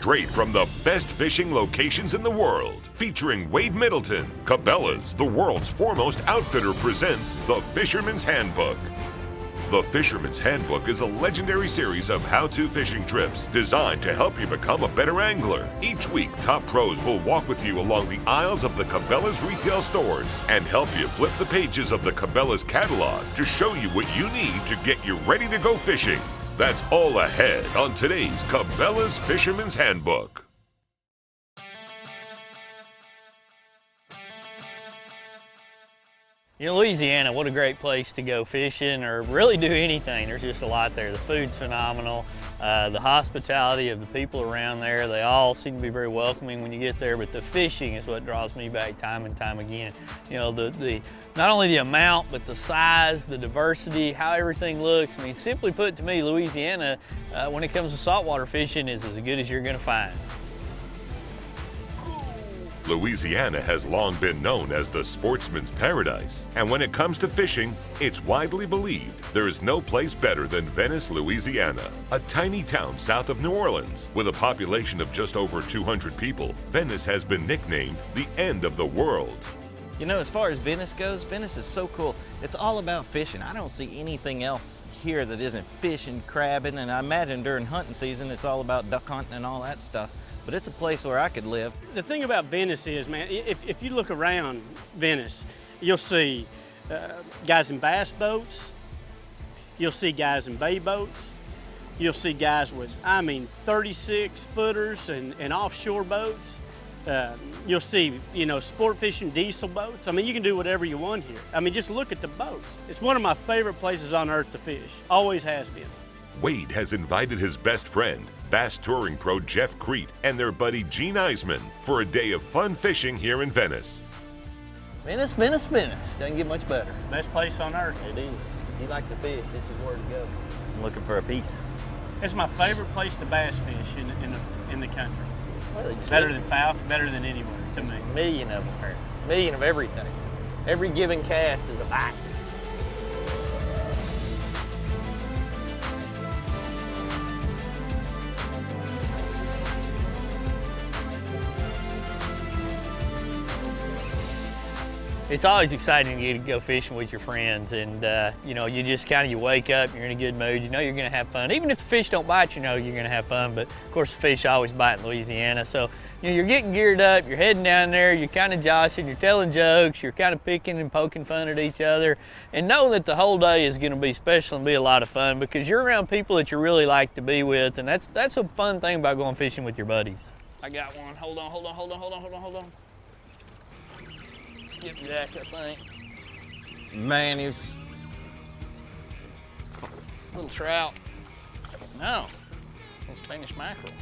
straight from the best fishing locations in the world. Featuring Wade Middleton, Cabela's, the world's foremost outfitter, presents The Fisherman's Handbook. The Fisherman's Handbook is a legendary series of how-to fishing trips designed to help you become a better angler. Each week, top pros will walk with you along the aisles of the Cabela's retail stores and help you flip the pages of the Cabela's catalog to show you what you need to get you ready to go fishing. That's all ahead on today's Cabela's Fisherman's Handbook. You know, Louisiana, what a great place to go fishing or really do anything. There's just a lot there. The food's phenomenal. The hospitality of the people around there, they all seem to be very welcoming when you get there, but the fishing is what draws me back time and time again. You know, not only the amount, but the size, the diversity, how everything looks. I mean, simply put, to me, Louisiana, when it comes to saltwater fishing, is as good as you're gonna find. Louisiana has long been known as the sportsman's paradise, and when it comes to fishing, it's widely believed there is no place better than Venice, Louisiana, a tiny town south of New Orleans. With a population of just over 200 people, Venice has been nicknamed the end of the world. You know, as far as Venice goes, Venice is so cool. It's all about fishing. I don't see anything else here that isn't fishing, crabbing, and I imagine during hunting season it's all about duck hunting and all that stuff. But it's a place where I could live. The thing about Venice is, man, if you look around Venice, you'll see guys in bass boats, you'll see guys in bay boats, you'll see guys with, 36 footers and offshore boats. You'll see, sport fishing diesel boats. I mean, you can do whatever you want here. I mean, just look at the boats. It's one of my favorite places on earth to fish, always has been. Wade has invited his best friend, bass touring pro Jeff Crete, and their buddy Gene Eisman for a day of fun fishing here in Venice. Venice, Venice, Venice. Doesn't get much better. Best place on earth. It is. If you like to fish, this is where to go. I'm looking for a piece. It's my favorite place to bass fish in the country. Well, better than Falcon, better than anywhere to me. A million of them there. A million of everything. Every given cast is a bite. It's always exciting to get to go fishing with your friends, and you just you wake up, you're in a good mood, you know you're gonna have fun. Even if the fish don't bite, you know you're gonna have fun, but of course the fish always bite in Louisiana. So you're getting geared up, you're heading down there, you're kind of joshing, you're telling jokes, you're kind of picking and poking fun at each other, and know that the whole day is gonna be special and be a lot of fun because you're around people that you really like to be with, and that's a fun thing about going fishing with your buddies. I got one. Hold on. Skipjack, I think. Man, he was... Little trout. No, little Spanish mackerel.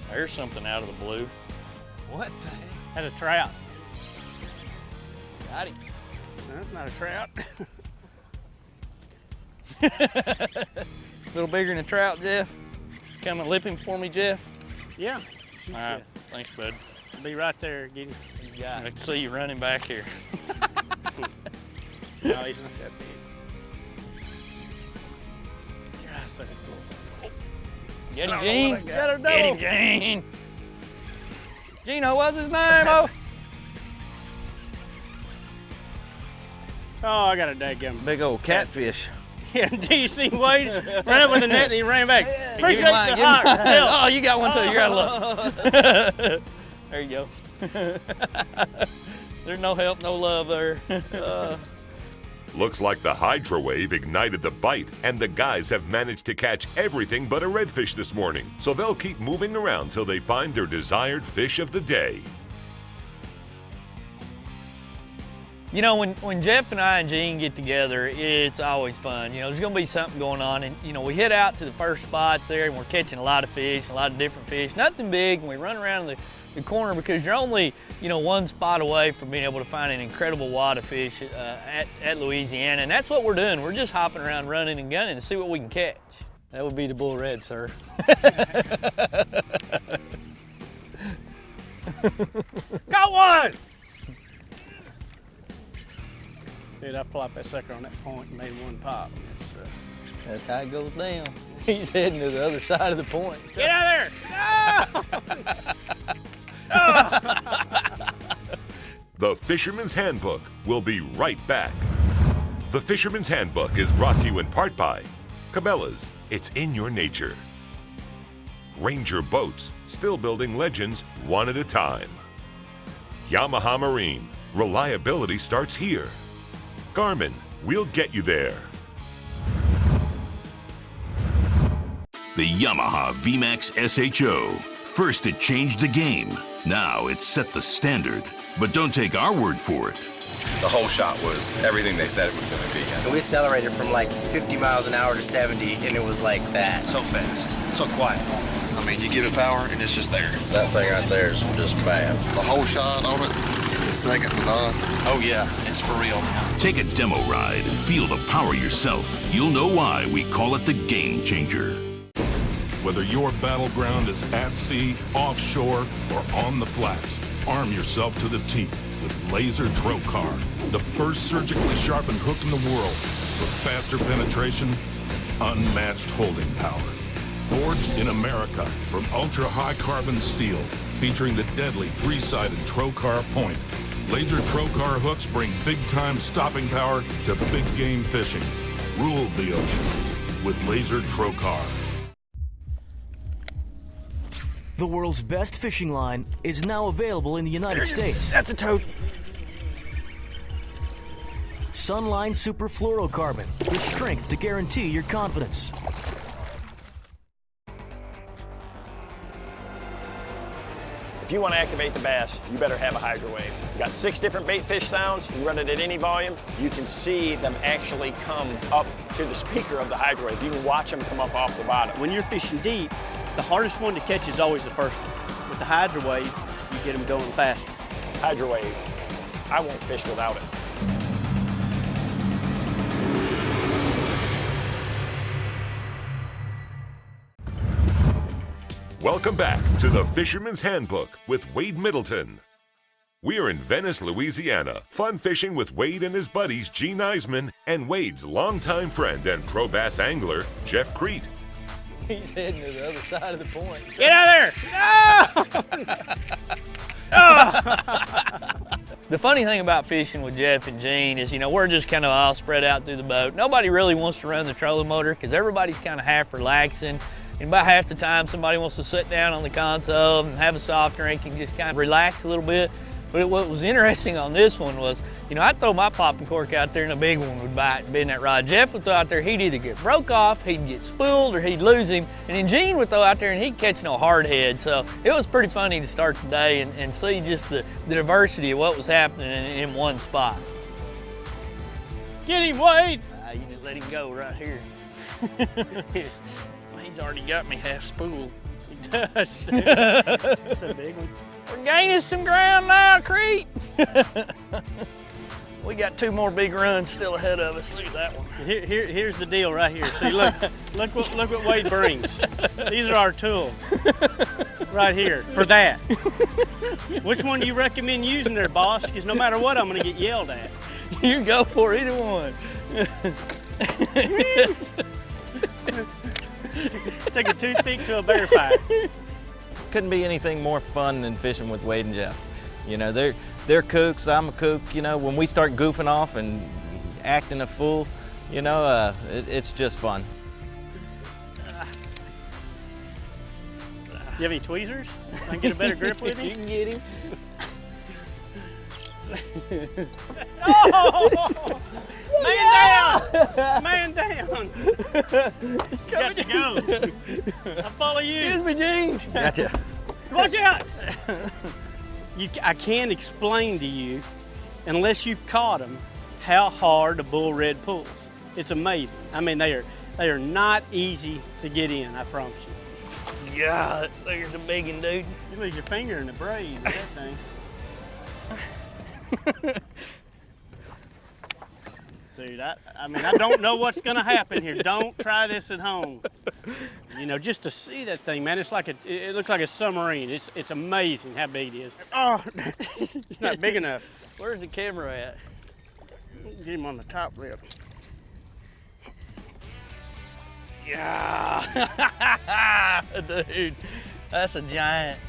There's something out of the blue. What the heck? That's a trout. Got him. No, that's not a trout. A little bigger than a trout, Jeff. Come and lip him for me, Jeff. Yeah. All right, thanks, bud. I'll be right there, get him. I can see you running back here. No, he's not that big. God, so cool. Get him, Gene. Get him, Gene. Gino, what's his name? Oh, I got a dadgum. Big old catfish. Yeah, do you see Wade? Ran up with the net and he ran back. Yeah. Appreciate the heart. Oh, you got one too. You got a look. There you go. There's no help, no love there. Looks like the hydro wave ignited the bite, and the guys have managed to catch everything but a redfish this morning. So they'll keep moving around till they find their desired fish of the day. You know, when Jeff and I and Gene get together, it's always fun. You know, there's gonna be something going on, and we head out to the first spots there, and we're catching a lot of fish, a lot of different fish, nothing big, and we run around the corner because you're only, one spot away from being able to find an incredible wad of fish at Louisiana, and that's what we're doing. We're just hopping around, running and gunning to see what we can catch. That would be the bull red, sir. Got one! Dude, I plopped that sucker on that point and made one pop. That's how it goes down. He's heading to the other side of the point. Get out of there! The Fisherman's Handbook will be right back. The Fisherman's Handbook is brought to you in part by Cabela's, it's in your nature. Ranger Boats, still building legends one at a time. Yamaha Marine, reliability starts here. GARMIN, we'll get you there. The Yamaha VMAX SHO. First it changed the game. Now it's set the standard. But don't take our word for it. The whole shot was everything they said it was going to be. And we accelerated from like 50 miles an hour to 70, and it was like that. So fast, so quiet. I mean, you give it power, and it's just there. That thing right there is just bad. The whole shot on it is second to none. Oh yeah, it's for real. Take a demo ride and feel the power yourself. You'll know why we call it the game changer. Whether your battleground is at sea, offshore, or on the flats, arm yourself to the teeth with Laser Trocar, the first surgically sharpened hook in the world for faster penetration, unmatched holding power. Forged in America from ultra-high carbon steel, featuring the deadly three-sided Trocar point. Laser Trocar hooks bring big-time stopping power to big game fishing. Rule the oceans with Laser Trocar. The world's best fishing line is now available in the United States. That's a toad. Sunline Super Fluorocarbon, with strength to guarantee your confidence. If you want to activate the bass, you better have a hydro wave. You got 6 different bait fish sounds. You run it at any volume. You can see them actually come up to the speaker of the hydro wave. You can watch them come up off the bottom. When you're fishing deep, the hardest one to catch is always the first one. With the hydro wave, you get them going faster. Hydro wave, I won't fish without it. Welcome back to the Fisherman's Handbook with Wade Middleton. We're in Venice, Louisiana, fun fishing with Wade and his buddies Gene Eisman and Wade's longtime friend and pro bass angler, Jeff Crete. He's heading to the other side of the point. Get out of there! The funny thing about fishing with Jeff and Gene is, you know, we're just kind of all spread out through the boat. Nobody really wants to run the trolling motor because everybody's kind of half relaxing. And about half the time, somebody wants to sit down on the console and have a soft drink and just kind of relax a little bit. But what was interesting on this one was, you know, I'd throw my popping cork out there and a big one would bite and bend that rod. Jeff would throw out there, he'd either get broke off, he'd get spooled, or he'd lose him. And then Gene would throw out there and he'd catch no hard head. So it was pretty funny to start the day and see just the diversity of what was happening in one spot. Get him, Wade! You just let him go right here. He's already got me half spooled. He does. That's a big one. We're gaining some ground now, Crete. We got 2 more big runs still ahead of us. Look at that one. Here's the deal right here. See, look what Wade brings. These are our tools right here for that. Which one do you recommend using there, boss? Because no matter what, I'm going to get yelled at. You go for either one. Take a toothpick to a bear fight. Couldn't be anything more fun than fishing with Wade and Jeff. You know, they're kooks, I'm a kook. You know, when we start goofing off and acting a fool, you know, it's just fun. You have any tweezers? I can get a better grip with him? You can get him. Oh! Man down! Man down! Got to go. I follow you. Excuse me, Gene. Gotcha. Watch out! I can't explain to you, unless you've caught them, how hard a bull red pulls. It's amazing. I mean, they are not easy to get in, I promise you. God, there's a big one, dude. You lose your finger in the braid with that thing. Dude, I mean, I don't know what's gonna happen here. Don't try this at home. You know, just to see that thing, man, it's like it looks like a submarine. It's amazing how big it is. Oh, it's not big enough. Where's the camera at? Get him on the top lip. Yeah. Dude, that's a giant.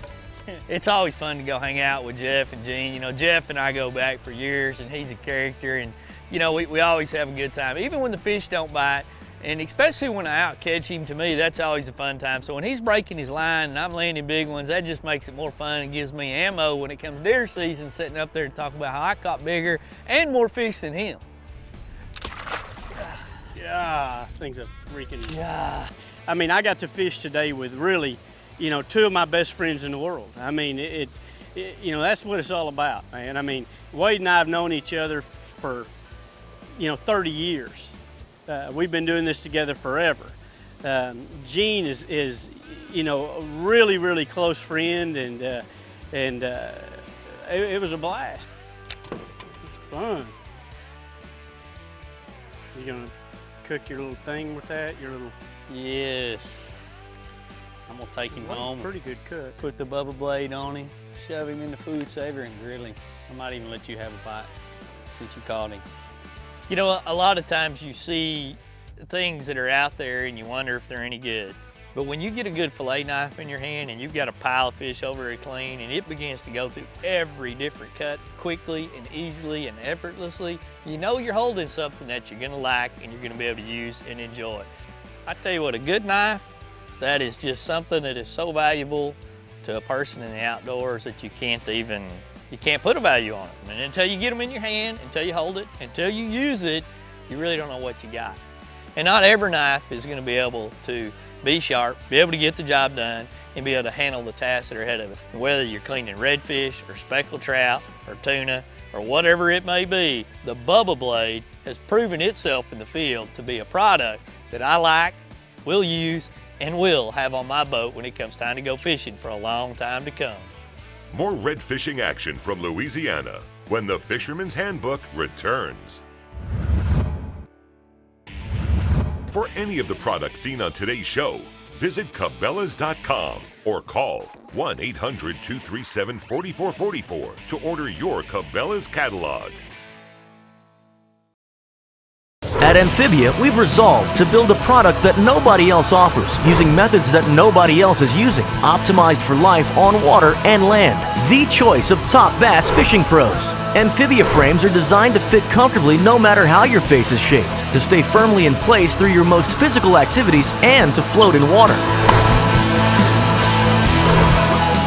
It's always fun to go hang out with Jeff and Gene. You know, Jeff and I go back for years, and he's a character, and you know, we always have a good time, even when the fish don't bite, and especially when I out catch him. To me, that's always a fun time. So when he's breaking his line and I'm landing big ones, that just makes it more fun and gives me ammo when it comes deer season, sitting up there to talk about how I caught bigger and more fish than him. Yeah, things are freaking. Yeah. I mean, I got to fish today with really, you know, two of my best friends in the world. I mean, you know, that's what it's all about, man. I mean, Wade and I have known each other for, you know, 30 years. We've been doing this together forever. Gene is, you know, a really, really close friend, and it was a blast. It's fun. You gonna cook your little thing with that? Your little. Yes. I'm gonna take him home. Pretty good cook. Put the Bubba blade on him, shove him in the food saver, and grill him. I might even let you have a bite since you caught him. You know, a lot of times you see things that are out there and you wonder if they're any good. But when you get a good fillet knife in your hand and you've got a pile of fish over there clean and it begins to go through every different cut quickly and easily and effortlessly, you know you're holding something that you're gonna like and you're gonna be able to use and enjoy. I tell you what, a good knife, that is just something that is so valuable to a person in the outdoors that you can't put a value on it. And until you get them in your hand, until you hold it, until you use it, you really don't know what you got. And not every knife is gonna be able to be sharp, be able to get the job done, and be able to handle the tasks that are ahead of it. Whether you're cleaning redfish or speckled trout or tuna or whatever it may be, the Bubba blade has proven itself in the field to be a product that I like, will use, and will have on my boat when it comes time to go fishing for a long time to come. More red fishing action from Louisiana when the Fisherman's Handbook returns. For any of the products seen on today's show, visit Cabelas.com or call 1-800-237-4444 to order your Cabela's catalog. At Amphibia, we've resolved to build a product that nobody else offers, using methods that nobody else is using, optimized for life on water and land. The choice of top bass fishing pros. Amphibia frames are designed to fit comfortably no matter how your face is shaped, to stay firmly in place through your most physical activities, and to float in water.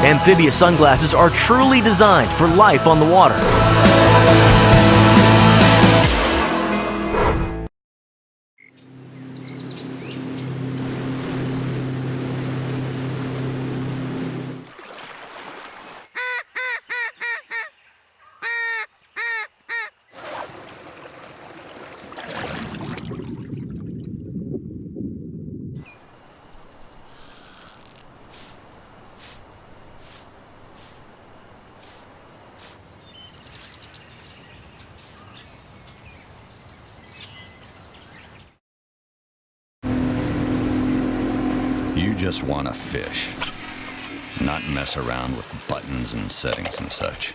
Amphibia sunglasses are truly designed for life on the water. You just want to fish, not mess around with buttons and settings and such.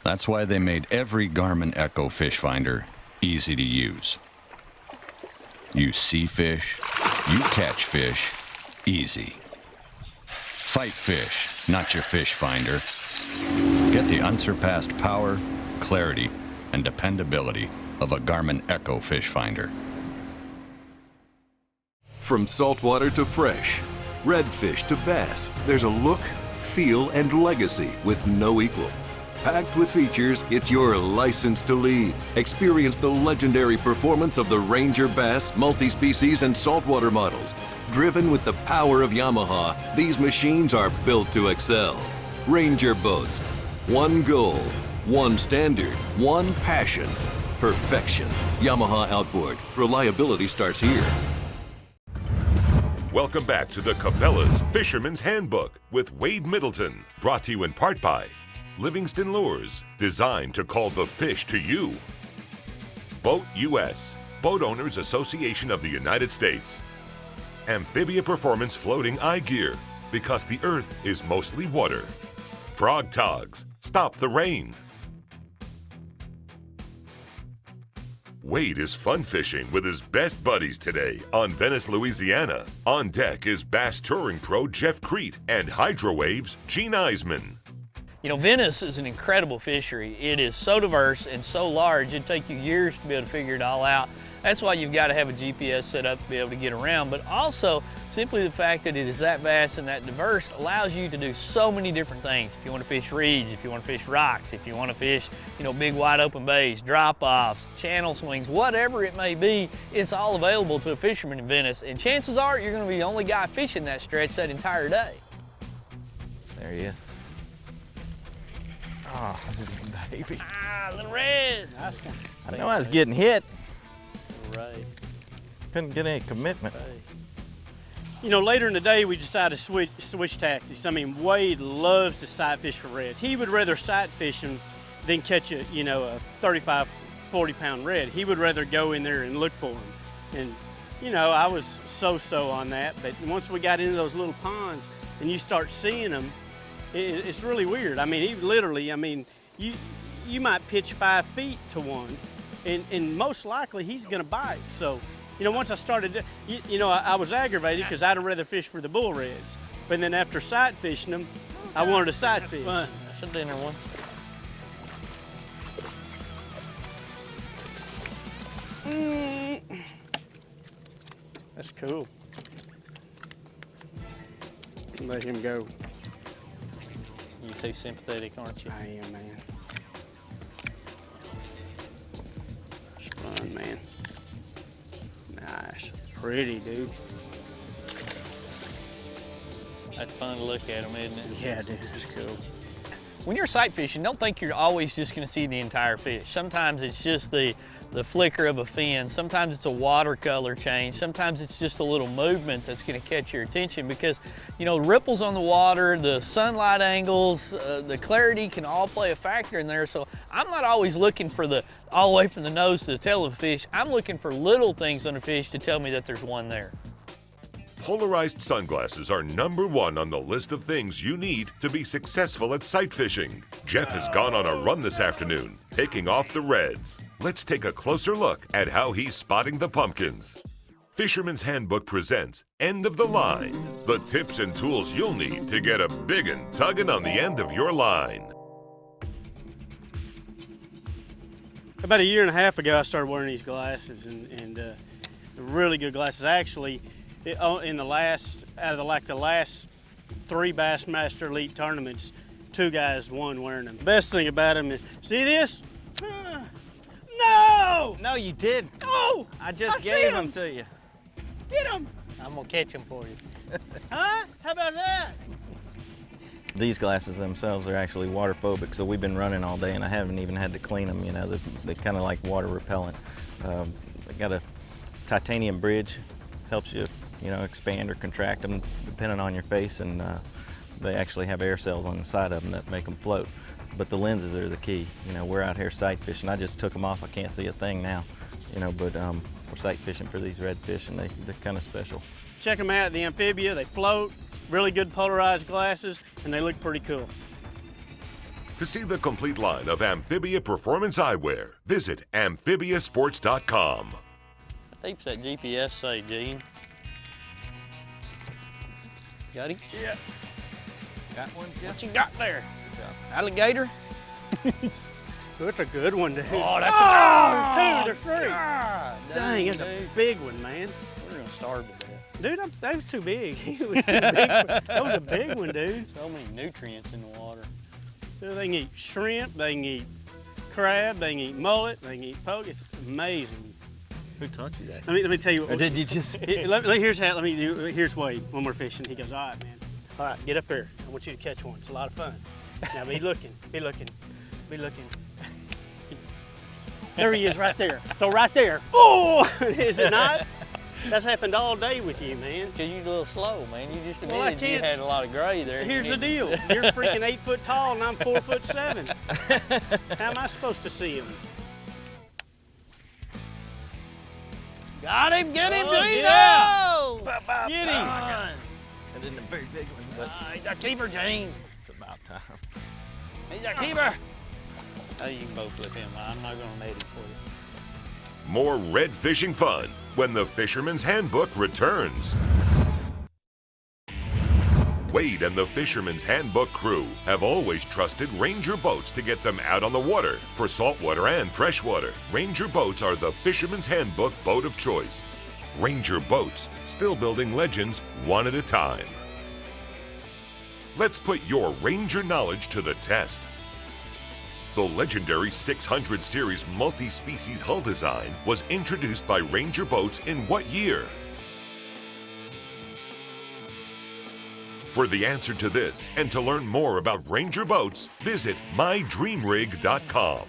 That's why they made every GARMIN Echo fish finder easy to use. You see fish, you catch fish, easy. Fight fish, not your fish finder. Get the unsurpassed power, clarity, and dependability of a GARMIN Echo fish finder. From saltwater to fresh, redfish to bass, there's a look, feel, and legacy with no equal. Packed with features, it's your license to lead. Experience the legendary performance of the Ranger Bass, multi-species, and saltwater models. Driven with the power of Yamaha, these machines are built to excel. Ranger boats. One goal, one standard, one passion. Perfection. Yamaha outboards. Reliability starts here. Welcome back to the Cabela's Fisherman's Handbook with Wade Middleton, brought to you in part by Livingston Lures, designed to call the fish to you. Boat US, Boat Owners Association of the United States. Amphibia Performance Floating Eye Gear, because the earth is mostly water. Frog Togs, stop the rain. Wade is fun fishing with his best buddies today on Venice, Louisiana. On deck is bass touring pro Jeff Crete and Hydro Waves' Gene Eisman. You know, Venice is an incredible fishery. It is so diverse and so large, it'd take you years to be able to figure it all out. That's why you've got to have a GPS set up to be able to get around, but also simply the fact that it is that vast and that diverse allows you to do so many different things. If you want to fish reeds, if you want to fish rocks, if you want to fish, you know, big wide open bays, drop-offs, channel swings, whatever it may be, it's all available to a fisherman in Venice, and chances are you're going to be the only guy fishing that stretch that entire day. There he is. Oh, baby. Ah, little red. Nice one. I know I was getting hit. Right. Couldn't get any commitment. You know, later in the day, we decided to switch tactics. I mean, Wade loves to sight fish for reds. He would rather sight fish them than catch a, you know, a 35, 40-pound red. He would rather go in there and look for them. And, you know, I was so-so on that. But once we got into those little ponds and you start seeing them, it's really weird. I mean, he literally, I mean, you might pitch 5 feet to one, and most likely he's going to bite. So, you know, once I started, you know, I was aggravated because I'd rather fish for the bull reds. But then after sight fishing them, I wanted to sight fish. That's a dinner one. That's cool. Let him go. You're too sympathetic, aren't you? I am, man. It's fun, man. Nice. Pretty, dude. That's fun to look at them, isn't it? Yeah, dude, that's cool. When you're sight fishing, don't think you're always just going to see the entire fish. Sometimes it's just the flicker of a fin. Sometimes it's a watercolor change. Sometimes it's just a little movement that's going to catch your attention because, you know, ripples on the water, the sunlight angles, the clarity can all play a factor in there. So I'm not always looking for all the way from the nose to the tail of a fish. I'm looking for little things on a fish to tell me that there's one there. Polarized sunglasses are #1 on the list of things you need to be successful at sight fishing. Jeff has gone on a run this afternoon, taking off the reds. Let's take a closer look at how he's spotting the pumpkins. Fisherman's Handbook presents End of the Line, the tips and tools you'll need to get a biggin' tugging on the end of your line. About a year and a half ago, I started wearing these glasses, and really good glasses. Actually, in the last 3 Bassmaster Elite tournaments, 2 guys won wearing them. The best thing about them is, see this? No! No, you did. Oh! I just gave them to you. Get them! I'm going to catch them for you. Huh? How about that? These glasses themselves are actually water phobic, so we've been running all day and I haven't even had to clean them. You know, they're kind of like water repellent. They got a titanium bridge, helps you, you know, expand or contract them depending on your face, and they actually have air cells on the side of them that make them float. But the lenses are the key. You know, we're out here sight fishing. I just took them off. I can't see a thing now. You know, but we're sight fishing for these redfish, and they're kind of special. Check them out, the Amphibia. They float, really good polarized glasses, and they look pretty cool. To see the complete line of Amphibia Performance Eyewear, visit amphibiasports.com. What deep's that GPS say, Gene? Got him? Yeah. Got one, Jeff? What you got there? Alligator? That's a good one, dude. Oh, that's there's 2, there's 3. Dang, that's a big one, man. We're gonna starve to death. Dude, that was too big. He was too big. That was a big one, dude. So many nutrients in the water. Dude, they can eat shrimp, they can eat crab, they can eat mullet, they can eat poke. It's amazing. Who taught you that? Let me tell you what. Or did you just? Here's Wade when we're fishing. He goes, all right, man. All right, get up here. I want you to catch one. It's a lot of fun. Now be looking, be looking, be looking. There he is right there. So right there. Oh, is it not? That's happened all day with you, man. Because you're a little slow, man. You just Well, I admitted you can't- had a lot of gray there. Here's the deal. You're freaking 8 foot tall and I'm 4'7". How am I supposed to see him? Got him, get him, Oh, Gino! yeah. Get him. That isn't a very big one, but He's a keeper, Gene. it's about time. He's a keeper. Oh, you can both flip him. I'm not going to net him for you. More red fishing fun when the Fisherman's Handbook returns. Wade and the Fisherman's Handbook crew have always trusted Ranger boats to get them out on the water for saltwater and freshwater. Ranger boats are the Fisherman's Handbook boat of choice. Ranger boats, still building legends one at a time. Let's put your Ranger knowledge to the test. The legendary 600 series multi-species hull design was introduced by Ranger boats in what year? For the answer to this and to learn more about Ranger boats, visit mydreamrig.com.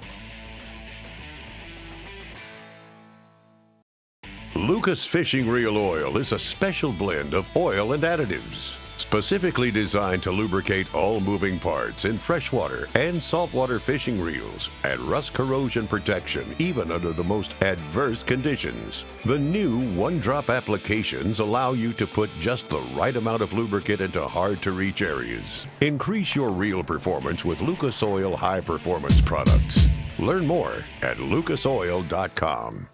Lucas Fishing Reel Oil is a special blend of oil and additives, specifically designed to lubricate all moving parts in freshwater and saltwater fishing reels and rust corrosion protection even under the most adverse conditions. The new one-drop applications allow you to put just the right amount of lubricant into hard-to-reach areas. Increase your reel performance with Lucas Oil high-performance products. Learn more at lucasoil.com.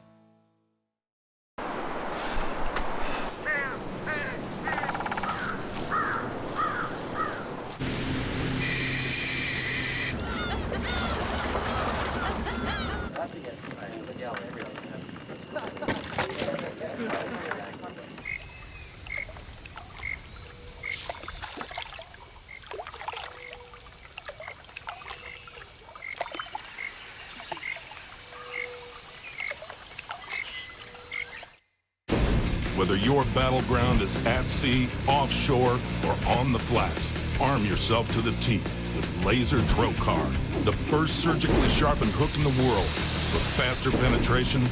Whether your battleground is at sea, offshore, or on the flats, arm yourself to the teeth with Laser Trocar, the first surgically sharpened hook in the world for faster penetration,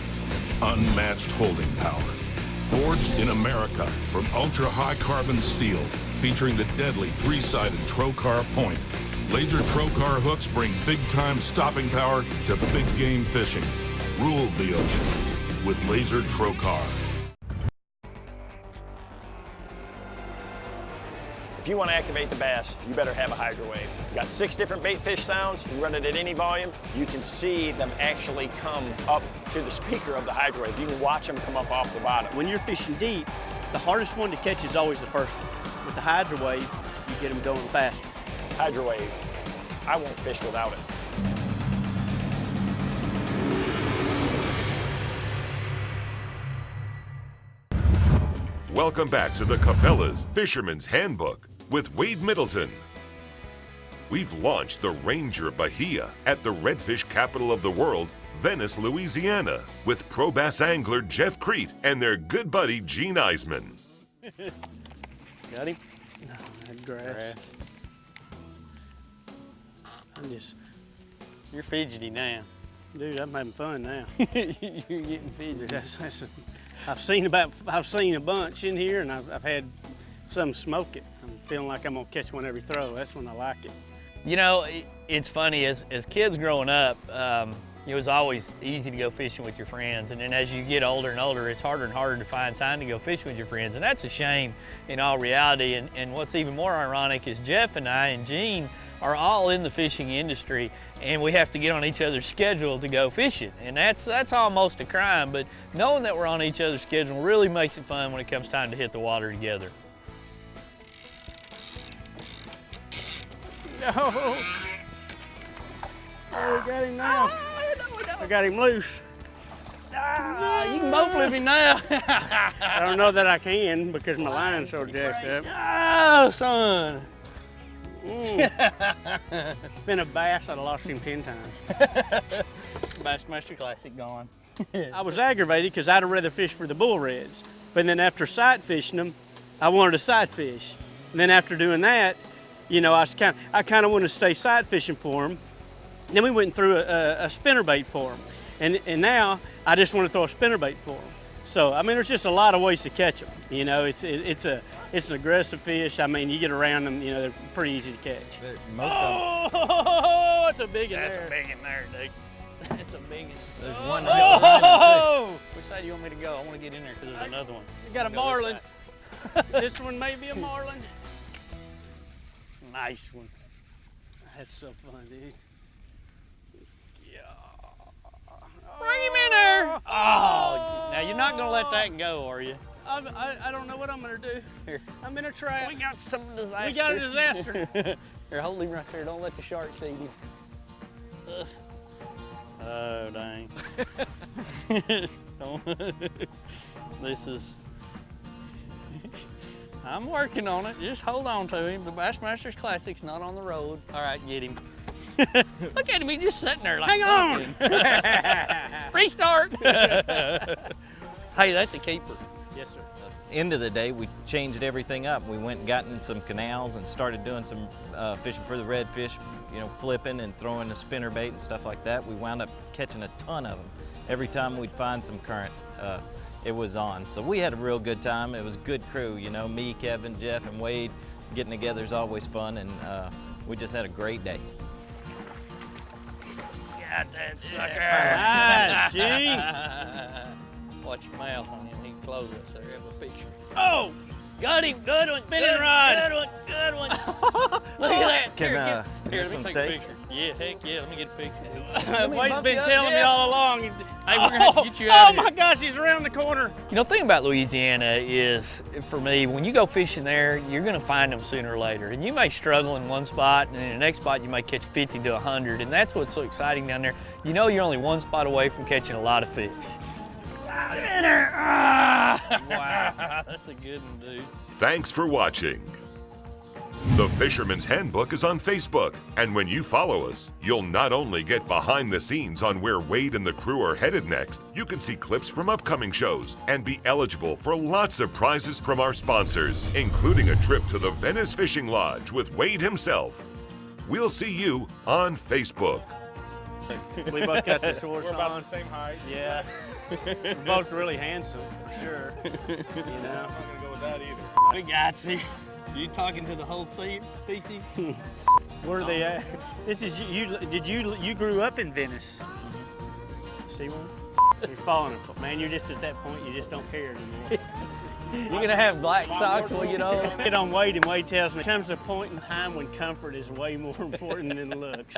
unmatched holding power. Forged in America from ultra-high carbon steel, featuring the deadly three-sided Trocar point. Laser Trocar hooks bring big-time stopping power to big game fishing. Rule the ocean with Laser Trocar. If you want to activate the bass, you better have a hydro wave. You got 6 different bait fish sounds. You run it at any volume. You can see them actually come up to the speaker of the hydro wave. You can watch them come up off the bottom. When you're fishing deep, the hardest one to catch is always the first one. With the hydro wave, you get them going faster. Hydro wave, I won't fish without it. Welcome back to the Cabela's Fisherman's Handbook with Wade Middleton. We've launched the Ranger Bahia at the redfish capital of the world, Venice, Louisiana, with pro bass angler Jeff Crete and their good buddy Gene Eisman. Got him? No, that grass. You're fidgety now. Dude, I'm having fun now. You're getting fidgety. I've seen a bunch in here, and I've had some smoke it. I'm feeling like I'm gonna catch one every throw. That's when I like it. You know, it's funny, as kids growing up, it was always easy to go fishing with your friends, and then as you get older and older, it's harder and harder to find time to go fishing with your friends, and that's a shame in all reality. And what's even more ironic is Jeff and I and Gene are all in the fishing industry, and we have to get on each other's schedule to go fishing, and that's almost a crime, but knowing that we're on each other's schedule really makes it fun when it comes time to hit the water together. No! Oh, we got him now. I got him loose. You can both flip him now. I don't know that I can because my line's so jacked up. Oh, son. Been a bass, I'd have lost him 10 times. Bassmaster Classic gone. I was aggravated because I'd have rather fish for the bull reds. But then after sight fishing them, I wanted to sight fish. And then after doing that, you know, I kind of wanted to stay sight fishing for them. And then we went through a spinnerbait for them. And now I just want to throw a spinnerbait for them. So, I mean, there's just a lot of ways to catch them. You know, it's an aggressive fish. I mean, you get around them, you know, they're pretty easy to catch. Oh, that's a big one there. That's a big one there, dude. That's a big one. There's one there. Which side do you want me to go? I want to get in there because there's another one. You got a marlin. This one may be a marlin. Nice one. That's so fun, dude. Bring him in there. Oh. Now, you're not gonna let that go, are you? I don't know what I'm gonna do. Here. I'm in a trap. We got some disaster. We got a disaster. Here, hold him right there. Don't let the sharks eat him. Ugh. Oh, dang. This is... I'm working on it. Just hold on to him. The Bassmasters Classic's not on the road. All right, get him. Look at him. He's just sitting there like, hang on. Restart. Hey, that's a keeper. Yes, sir. End of the day, we changed everything up. We went and got in some canals and started doing some fishing for the redfish, you know, flipping and throwing the spinner bait and stuff like that. We wound up catching a ton of them. Every time we'd find some current, it was on. So we had a real good time. It was a good crew, you know, me, Kevin, Jeff, and Wade. Getting together is always fun, and we just had a great day. Got that sucker. Nice, G. Watch your mouth on him. He can close us there. Have a picture. Oh! Got him. Good one. Spinning rod. Good one. Good one. Look at that. Can Here, this let one me take stay? a picture. Yeah, heck yeah. Let me get a picture. Wade's been telling me all along. Hey, we're gonna have to get you out of Oh here. my gosh, he's around the corner. You know, the thing about Louisiana is, for me, when you go fishing there, you're gonna find them sooner or later. And you may struggle in one spot, and in the next spot you might catch 50 to 100, and that's what's so exciting down there. You know you're only one spot away from catching a lot of fish. Winner! Wow, that's a good one, dude. Thanks for watching. The Fisherman's Handbook is on Facebook, and when you follow us, you'll not only get behind the scenes on where Wade and the crew are headed next, you can see clips from upcoming shows and be eligible for lots of prizes from our sponsors, including a trip to the Venice Fishing Lodge with Wade himself. We'll see you on Facebook. We both got the shorts We're about on. the same height. Yeah. We're both really handsome, for sure. You know? I'm not gonna go with that either. We got you. You talking to the whole species? Where are they at? This is you. You grew up in Venice? See one? You're falling apart, man. You're just at that point. You just don't care anymore. You're gonna have black socks when we get old. Get on Wade, and Wade tells me there comes a point in time when comfort is way more important than looks.